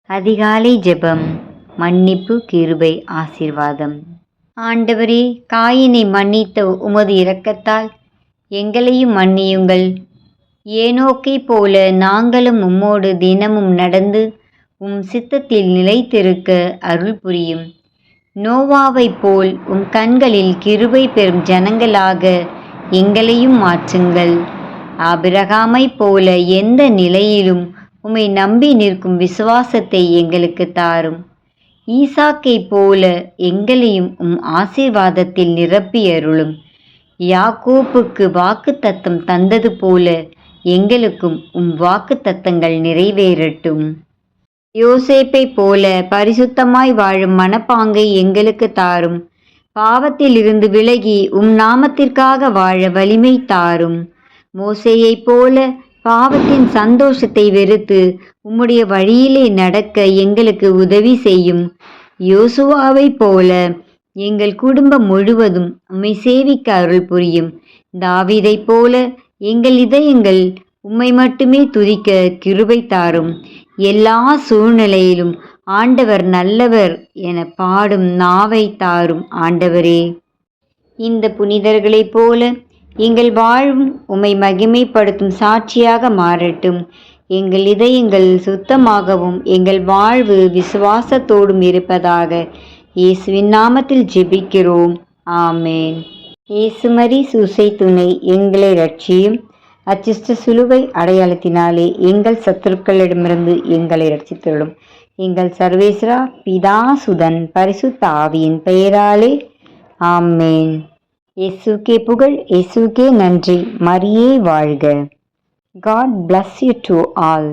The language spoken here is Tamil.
அதிகாலை ஜெபம். மன்னிப்பு, கிருபை, ஆசீர்வாதம். ஆண்டவரே, காயினை மன்னித்த உமது இரக்கத்தால் எங்களையும் மன்னியுங்கள். ஏனோக்கைப் போல நாங்களும் உம்மோடு தினமும் நடந்து உம் சித்தத்தில் நிலைத்திருக்க அருள் புரியும். நோவாவைப் போல் உம் கண்களில் கிருபை பெறும் ஜனங்களாக எங்களையும் மாற்றுங்கள். ஆபிரகாமைப் போல எந்த நிலையிலும் உம்மை நம்பி நிற்கும் விசுவாசத்தை எங்களுக்கு தாரும். ஈசாக்கைப் போல எங்களையும் உம் ஆசீர்வாதத்தில் நிரப்பி அருளும். யாக்கோப்புக்கு வாக்குத்தத்தம் தந்தது போல எங்களுக்கும் உம் வாக்குத்தத்தங்கள் நிறைவேறட்டும். யோசேப்பைப் போல பரிசுத்தமாய் வாழும் மனப்பாங்கை எங்களுக்கு தாரும். பாவத்திலிருந்து விலகி உம் நாமத்திற்காக வாழ வலிமை தாரும். மோசேயைப் போல பாவத்தின் சந்தோஷத்தை வெறுத்து உம்முடைய வழியிலே நடக்க எங்களுக்கு உதவி செய்யும். யோசுவாவைப் போல எங்கள் குடும்பம் முழுவதும் உம்மை சேவிக்க அருள் புரியும். தாவீதைப் போல எங்கள் இதயங்கள் உம்மை மட்டுமே துதிக்க கிருபை தாரும். எல்லா சூழ்நிலையிலும் ஆண்டவர் நல்லவர் என பாடும் நாவை தாரும். ஆண்டவரே, இந்த புனிதர்களைப் போல எங்கள் வாழ்வும் உம்மை மகிமைப்படுத்தும் சாட்சியாக மாறட்டும். எங்கள் இதயங்கள் சுத்தமாகவும் எங்கள் வாழ்வு விசுவாசத்தோடும் இருப்பதாக இயேசுவின் நாமத்தில் ஜெபிக்கிறோம். ஆமேன். இயேசுமரி சூசை துணை, எங்களை ரட்சியும். அச்சிஷ்ட சிலுவை அடையாளத்தினாலே எங்கள் சத்துருக்களிடமிருந்து எங்களை ரட்சித்தருளும். எங்கள் சர்வேஸ்வரா, பிதா, சுதன், பரிசுத்த ஆவியின் பெயராலே ஆமேன். இயேசுக்கே புகழ், இயேசுக்கே நன்றி. மரியே வாழ்க. God bless you to all.